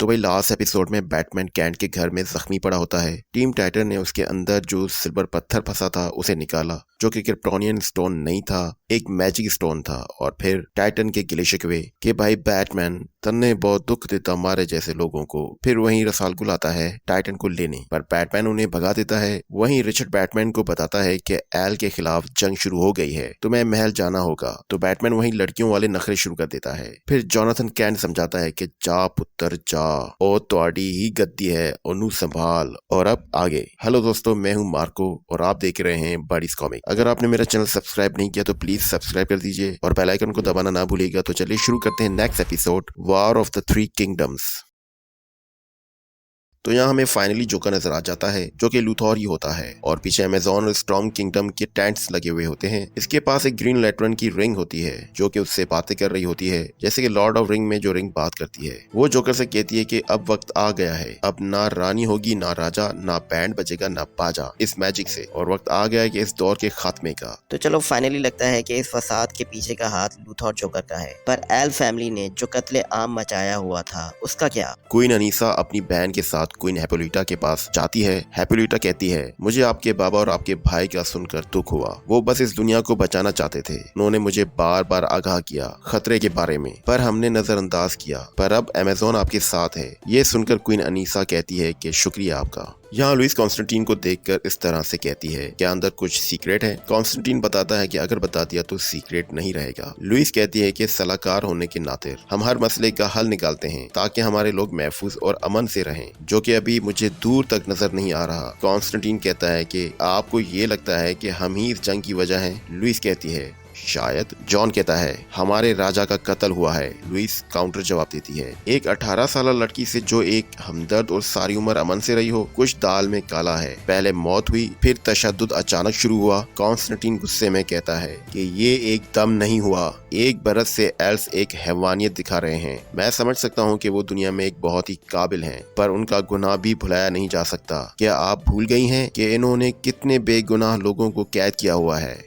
तो भाई last episode में बैटमैन कैंट के घर में जख्मी पड़ा होता है। टीम टाइटन ने उसके अंदर जो सिल्वर पत्थर फंसा था उसे निकाला, जो कि क्रिप्टोनियन स्टोन नहीं था, एक मैजिक स्टोन था। और फिर टाइटन के गिले शिकवे कि भाई बैटमैन तन्ने बहुत दुख देता मारे जैसे लोगों को। फिर वहीं रसाल गुल आता है टाइटन को लेने, पर बैटमैन उन्हें भगा देता है। वहीं रिचर्ड बैटमैन को बताता है कि एल के खिलाफ जंग शुरू हो गई है, तुम्हें महल जाना होगा। तो बैटमैन वहीं लड़कियों वाले नखरे शुरू कर देता है। फिर जॉनथन कैंट समझाता है कि जा पुत्र जा, ओ तोड़ी ही गद्दी है ओनू संभाल। और अब आगे। हेलो दोस्तों, मैं हूं मार्को और आप देख रहे हैं बडीज कॉमिक। अगर आपने मेरा चैनल सब्सक्राइब नहीं किया तो प्लीज सब्सक्राइब कर दीजिए और बेल आइकन को दबाना ना भूलिएगा। तो चलिए शुरू करते हैं next episode, war of the three kingdoms. तो यहाँ हमें फाइनली जोकर नजर आ जाता है, जो कि लूथोर ही होता है और पीछे अमेजोन और स्टॉर्म किंगडम के टेंट्स लगे हुए होते हैं। इसके पास एक ग्रीन लैटरन की रिंग होती है जो कि उससे बातें कर रही होती है, जैसे कि लॉर्ड ऑफ रिंग में जो रिंग बात करती है। वो जोकर से कहती है कि अब वक्त आ गया है, अब ना रानी होगी, ना राजा, ना बैंड बजेगा, ना बाजा इस मैजिक से, और वक्त आ गया है कि इस दौर के खात्मे का। तो चलो फाइनली लगता है कि इस फसाद के पीछे का हाथ लूथोर जोकर का है, पर एल फैमिली ने जो कत्ले आम मचाया हुआ था उसका क्या? क्वीन अनीसा अपनी बहन के साथ क्वीन हैपोलिटा के पास जाती है। हैपोलिटा कहती है, मुझे आपके बाबा और आपके भाई का सुनकर दुख हुआ। वो बस इस दुनिया को बचाना चाहते थे। उन्होंने मुझे बार बार आगाह किया खतरे के बारे में, पर हमने नजरअंदाज किया। पर अब अमेजोन आपके साथ है। ये सुनकर क्वीन अनीसा कहती है कि शुक्रिया आपका। यहाँ लुइस कॉन्स्टेंटीन को देखकर इस तरह से कहती है, क्या अंदर कुछ सीक्रेट है? कॉन्स्टेंटीन बताता है कि अगर बता दिया तो सीक्रेट नहीं रहेगा। लुइस कहती है कि सलाहकार होने के नाते हम हर मसले का हल निकालते हैं ताकि हमारे लोग महफूज और अमन से रहें, जो कि अभी मुझे दूर तक नजर नहीं आ रहा। कॉन्स्टेंटीन कहता है कि आपको ये लगता है कि हम ही इस जंग की वजह हैं? लुइस कहती है शायद। जॉन कहता है हमारे राजा का कत्ल हुआ है। लुइस काउंटर जवाब देती है, एक 18 साल लड़की से जो एक हमदर्द और सारी उम्र अमन से रही हो, कुछ दाल में काला है। पहले मौत हुई, फिर तशद्दुद अचानक शुरू हुआ। कॉन्स्टेंटीन गुस्से में कहता है कि ये एकदम नहीं हुआ। एक बरस से एल्स एक हैवानियत दिखा रहे हैं। मैं समझ सकता हूँ कि वो दुनिया में एक बहुत ही काबिल हैं, पर उनका गुनाह भी भुलाया नहीं जा सकता। क्या आप भूल गई हैं कि इन्होंने कितने बेगुनाह लोगों को कैद किया हुआ है?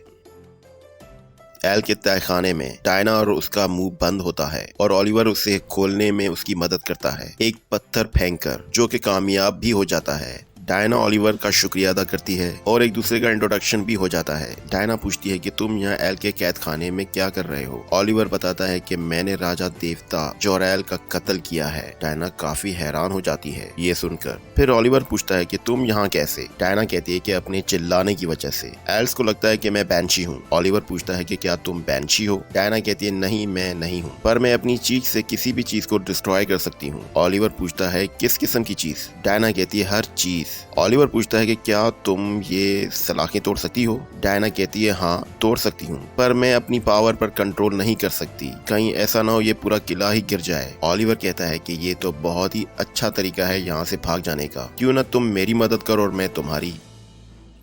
एल के तहखाने में डायना और उसका मुंह बंद होता है और ओलिवर उसे खोलने में उसकी मदद करता है, एक पत्थर फेंककर, जो कि कामयाब भी हो जाता है। डायना ओलिवर का शुक्रिया अदा करती है और एक दूसरे का इंट्रोडक्शन भी हो जाता है। डायना पूछती है कि तुम यहाँ एल के कैद खाने में क्या कर रहे हो? ओलिवर बताता है कि मैंने राजा देवता जोरैल का कत्ल किया है। डायना काफी हैरान हो जाती है ये सुनकर। फिर ओलिवर पूछता है कि तुम यहाँ कैसे? डायना कहती है कि अपने चिल्लाने की वजह से। एल्स को लगता है कि मैं बैंशी हूँ। ओलिवर पूछता है कि क्या तुम बैंशी हो? डायना कहती है नहीं, मैं नहीं हूँ, पर मैं अपनी चीज से किसी भी चीज को डिस्ट्रॉय कर सकती हूँ। ओलिवर पूछता है किस किस्म की चीज? डायना कहती है हर चीज। ओलिवर पूछता है कि क्या तुम ये सलाखें तोड़ सकती हो? डायना कहती है हाँ, तोड़ सकती हूँ, पर मैं अपनी पावर पर कंट्रोल नहीं कर सकती। कहीं ऐसा ना हो ये पूरा किला ही गिर जाए। ओलिवर कहता है कि ये तो बहुत ही अच्छा तरीका है यहाँ से भाग जाने का। क्यों ना तुम मेरी मदद करो और मैं तुम्हारी।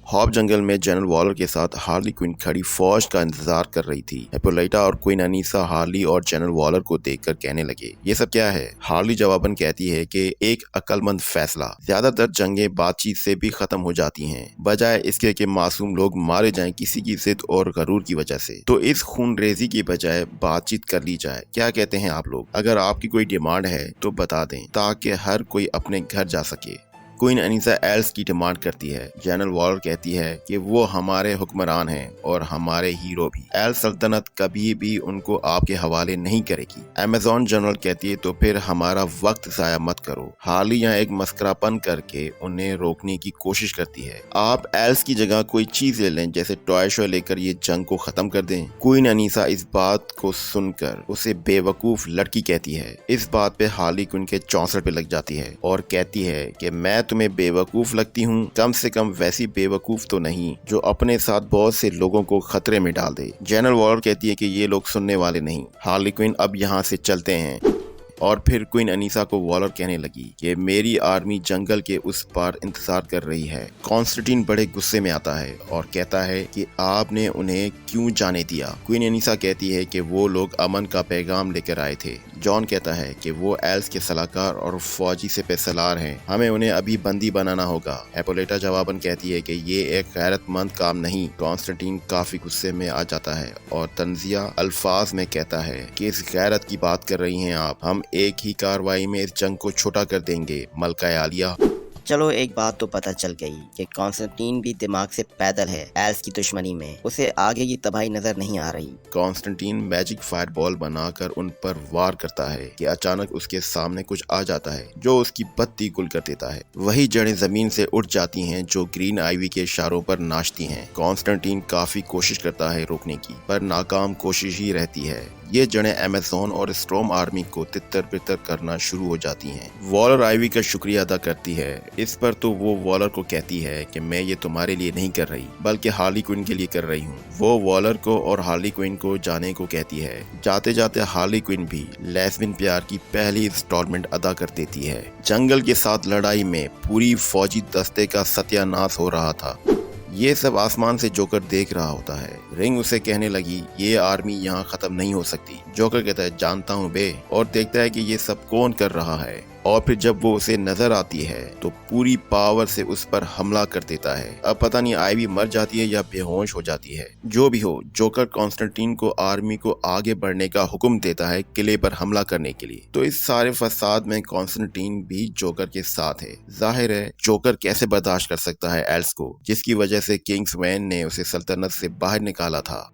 हॉब जंगल में जनरल वॉलर के साथ हार्ली क्विन खड़ी फौज का इंतजार कर रही थी। हिप्पोलिटा और क्वीन अनीसा हार्ली और जनरल वॉलर को देखकर कहने लगे, ये सब क्या है? हार्ली जवाबन कहती है कि एक अक्लमंद फैसला। ज्यादातर जंगें बातचीत से भी खत्म हो जाती हैं, बजाय इसके कि मासूम लोग मारे जाएं किसी की जिद और गरूर की वजह से। तो इस खूनरेजी की बजाय बातचीत कर ली जाए। क्या कहते हैं आप लोग? अगर आपकी कोई डिमांड है तो बता दें ताकि हर कोई अपने घर जा सके। क्वीन अनीसा एल्स की डिमांड करती है। जनरल वॉलर कहती है कि वो हमारे हुक्मरान हैं और हमारे हीरो भी। एल सल्तनत कभी भी उनको आपके हवाले नहीं करेगी। अमेजोन जनरल कहती है तो फिर हमारा वक्त जाया मत करो। हार्ली यहाँ एक मस्करापन करके उन्हें रोकने की कोशिश करती है। आप एल्स की जगह कोई चीज ले लें, जैसे टॉय शो लेकर ये जंग को खत्म कर दें। क्वीन अनीसा इस बात को सुनकर उसे बेवकूफ लड़की कहती है। इस बात पे हार्ली क्वीन के चौसठ पे लग जाती है और कहती है कि मैं तुम्हें बेवकूफ लगती हूँ, कम से कम वैसी बेवकूफ तो नहीं जो अपने साथ बहुत से लोगों को खतरे में डाल दे। जनरल वॉलर कहती है कि ये लोग सुनने वाले नहीं। हार्ली क्विन अब यहाँ से चलते हैं। और फिर क्वीन अनीसा को वॉलर कहने लगी कि मेरी आर्मी जंगल के उस पार इंतजार कर रही है। कॉन्स्टेंटीन बड़े गुस्से में आता है और कहता है कि आपने उन्हें क्यों जाने दिया? क्वीन अनीसा कहती है कि वो लोग अमन का पैगाम लेकर आए थे। जॉन कहता है कि वो एल्स के सलाहकार और फौजी से पेशलार हैं, हमें उन्हें अभी बंदी बनाना होगा। हिप्पोलिटा जवाबन कहती है कि ये एक गैरतमंद काम नहीं। कॉन्स्टेंटीन काफी गुस्से में आ जाता है और तंजिया अल्फाज में कहता है कि इस गैरत की बात कर रही हैं आप? हम एक ही कार्रवाई में इस जंग को छोटा कर देंगे, मलका आलिया। चलो एक बात तो पता चल गई कि कॉन्स्टेंटीन भी दिमाग से पैदल है। एल्स की दुश्मनी में उसे आगे की तबाही नजर नहीं आ रही। कॉन्स्टेंटीन मैजिक फायरबॉल बनाकर उन पर वार करता है कि अचानक उसके सामने कुछ आ जाता है जो उसकी बत्ती गुल कर देता है। वही जड़ें जमीन से उठ जाती हैं जो ग्रीन आइवी के इशारों पर नाचती हैं। कॉन्स्टेंटीन काफी कोशिश करता है रोकने की, पर नाकाम कोशिश ही रहती है। ये जड़ें अमेज़न और स्टॉर्म आर्मी को तितर बितर करना शुरू हो जाती हैं। वॉलर आइवी का शुक्रिया अदा करती है। इस पर तो वो वॉलर को कहती है कि मैं ये तुम्हारे लिए नहीं कर रही बल्कि हार्ली क्विन के लिए कर रही हूँ। वो वॉलर को और हार्ली क्विन को जाने को कहती है। जाते जाते हार्ली क्विन भी लेस्बियन प्यार की पहली इंस्टॉलमेंट अदा कर देती है। जंगल के साथ लड़ाई में पूरी फौजी दस्ते का सत्यानाश हो रहा था। ये सब आसमान से जोकर देख रहा होता है। रिंग उसे कहने लगी ये आर्मी यहाँ खत्म नहीं हो सकती। जोकर कहता है जानता हूँ बे, और देखता है कि ये सब कौन कर रहा है। और फिर जब वो उसे नजर आती है तो पूरी पावर से उस पर हमला कर देता है। अब पता नहीं आइवी मर जाती है या बेहोश हो जाती है। जो भी हो, जोकर कॉन्स्टेंटीन को आर्मी को आगे बढ़ने का हुक्म देता है किले पर हमला करने के लिए। तो इस सारे फसाद में कॉन्स्टेंटीन भी जोकर के साथ है। जाहिर है जोकर कैसे बर्दाश्त कर सकता है एल्स को, जिसकी वजह से किंग्स वैन ने उसे सल्तनत से बाहर निकाला था।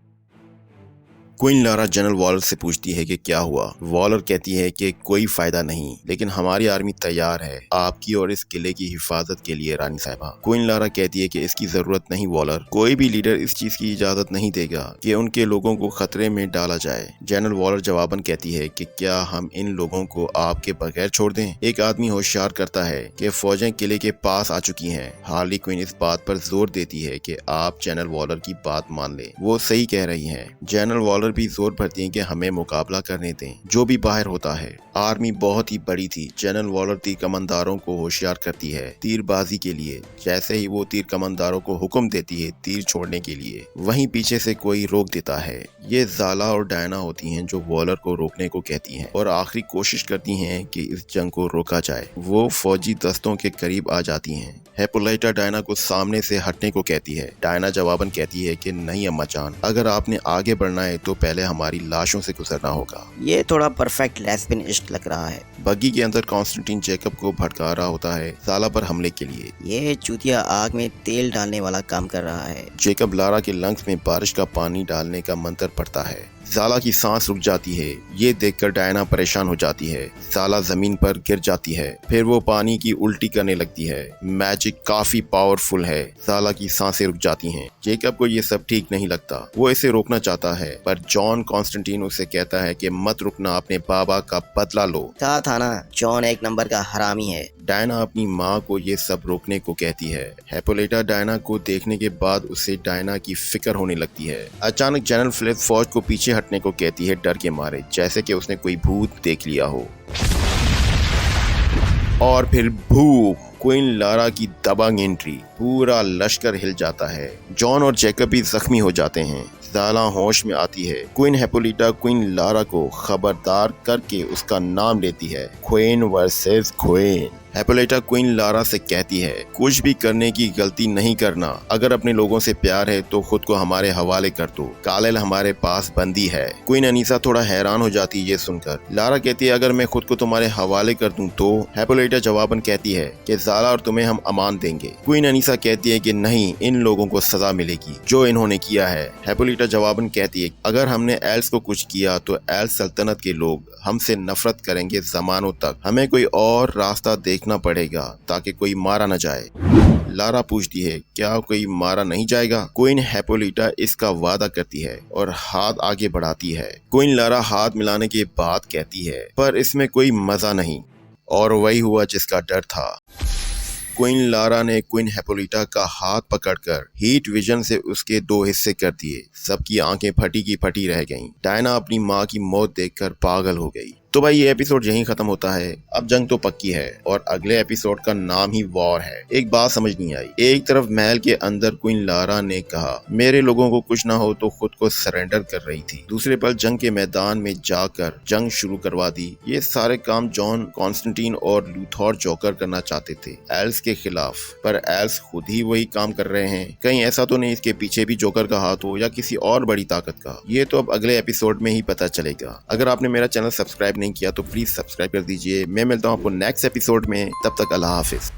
क्वीन लारा जनरल वॉलर से पूछती है कि क्या हुआ। वॉलर कहती है कि कोई फायदा नहीं, लेकिन हमारी आर्मी तैयार है आपकी और इस किले की हिफाजत के लिए रानी साहिबा। क्वीन लारा कहती है कि इसकी जरूरत नहीं वॉलर, कोई भी लीडर इस चीज की इजाजत नहीं देगा कि उनके लोगों को खतरे में डाला जाए। जनरल वॉलर जवाबन कहती है कि क्या हम इन लोगों को आपके बगैर छोड़ दें। एक आदमी होशियार करता है कि फौजें किले के पास आ चुकी हैं। हार्ली क्वीन इस बात पर जोर देती है कि आप जनरल वॉलर की बात मान ले, वो सही कह रही है। जनरल वॉलर भी जोर भरती है कि हमें मुकाबला करने दें जो भी बाहर होता है। आर्मी बहुत ही बड़ी थी। जनरल वॉलर तीर कमांडरों को होशियार करती है तीरबाजी के लिए। जैसे ही वो तीर कमांडरों को हुक्म देती है तीर छोड़ने के लिए, वहीं पीछे से कोई रोक देता है। ये ज़ाला और डायना होती हैं जो वॉलर को रोकने को कहती हैं और आखिरी कोशिश करती हैं कि इस जंग को रोका जाए। वो फौजी दस्तों के करीब आ जाती हैं। हिप्पोलिटा डायना को सामने से हटने को कहती है। डायना जवाबन कहती है कि नहीं अम्मा जान, अगर आपने आगे बढ़ना है तो पहले हमारी लाशों से गुजरना होगा। ये थोड़ा परफेक्ट लेस्बियन इश्क लग रहा है। बग्गी के अंदर कॉन्स्टेंटीन जेकब को भड़का रहा होता है ज़ाला पर हमले के लिए। ये चूतिया आग में तेल डालने वाला काम कर रहा है। जेकब लारा के लंग्स में बारिश का पानी डालने का मंत्र पढ़ता है। ज़ाला की सांस रुक जाती है। ये देखकर डायना परेशान हो जाती है। ज़ाला जमीन पर गिर जाती है। फिर वो पानी की उल्टी करने लगती है। मैजिक काफी पावरफुल है। ज़ाला की सांसें रुक जाती हैं। जेकब को ये सब ठीक नहीं लगता। वो इसे रोकना चाहता है, पर जॉन कॉन्स्टेंटीन उसे कहता है कि मत रुकना, अपने बाबा का बदला लो। कहा था ना, जॉन एक नंबर का हरामी है। डायना अपनी माँ को ये सब रोकने को कहती है। हिप्पोलिटा डायना को देखने के बाद उसे डायना की फिक्र होने लगती है। अचानक जनरल फिलिप फौज को पीछे हटने को कहती है डर के मारे, जैसे कि उसने कोई भूत देख लिया हो। और फिर भूख, क्वीन लारा की दबंग एंट्री, पूरा लश्कर हिल जाता है। जॉन और जैकब भी जख्मी हो जाते हैं। ज़ाला होश में आती है। क्वीन हिप्पोलिटा क्वीन लारा को खबरदार करके उसका नाम लेती है, queen versus queen. Hippolyta queen Lara से कहती है कुछ भी करने की गलती नहीं करना। अगर अपने लोगों से प्यार है तो खुद को हमारे हवाले कर दो। कालेल हमारे पास बंदी है। क्वीन अनीसा थोड़ा हैरान हो जाती है ये सुनकर। लारा कहती है अगर मैं खुद को तुम्हारे हवाले कर दूं तो। हिप्पोलिटा जवाबन कहती है कि ज़ाला और तुम्हें हम अमान देंगे। क्वीन अनीसा कहती है कि नहीं, इन लोगों को सजा मिलेगी जो इन्होंने किया है। हिप्पोलिटा जवाबन कहती है अगर हमने एल्स को कुछ किया तो एल्स सल्तनत के लोग हमसे नफरत करेंगे जमानों तक। हमें कोई और रास्ता देखना पड़ेगा ताकि कोई मारा न जाए। लारा पूछती है क्या कोई मारा नहीं जाएगा। क्वीन हिप्पोलिटा इसका वादा करती है और हाथ आगे बढ़ाती है। क्वीन लारा हाथ मिलाने के बाद कहती है पर इसमें कोई मजा नहीं। और वही हुआ जिसका डर था। क्वीन लारा ने क्वीन हिप्पोलिटा का हाथ पकड़कर हीट विजन से उसके दो हिस्से कर दिए। सबकी आंखें फटी की फटी रह गईं। डायना अपनी माँ की मौत देखकर पागल हो गई। तो भाई ये एपिसोड यहीं खत्म होता है। अब जंग तो पक्की है और अगले एपिसोड का नाम ही वॉर है। एक बात समझ नहीं आई। एक तरफ महल के अंदर क्वीन लारा ने कहा मेरे लोगों को कुछ ना हो तो खुद को सरेंडर कर रही थी। दूसरे पर जंग के मैदान में जाकर जंग शुरू करवा दी। ये सारे काम जॉन कॉन्स्टेंटीन और लूथर जोकर करना चाहते थे एल्स के खिलाफ, पर एल्स खुद ही वही काम कर रहे हैं। कहीं ऐसा तो नहीं इसके पीछे भी जोकर का हाथ हो या किसी और बड़ी ताकत का। ये तो अब अगले एपिसोड में ही पता चलेगा। अगर आपने मेरा चैनल सब्सक्राइब नहीं किया तो प्लीज सब्सक्राइब कर दीजिए। मैं मिलता हूँ आपको नेक्स्ट एपिसोड में, तब तक अल्लाह हाफिज।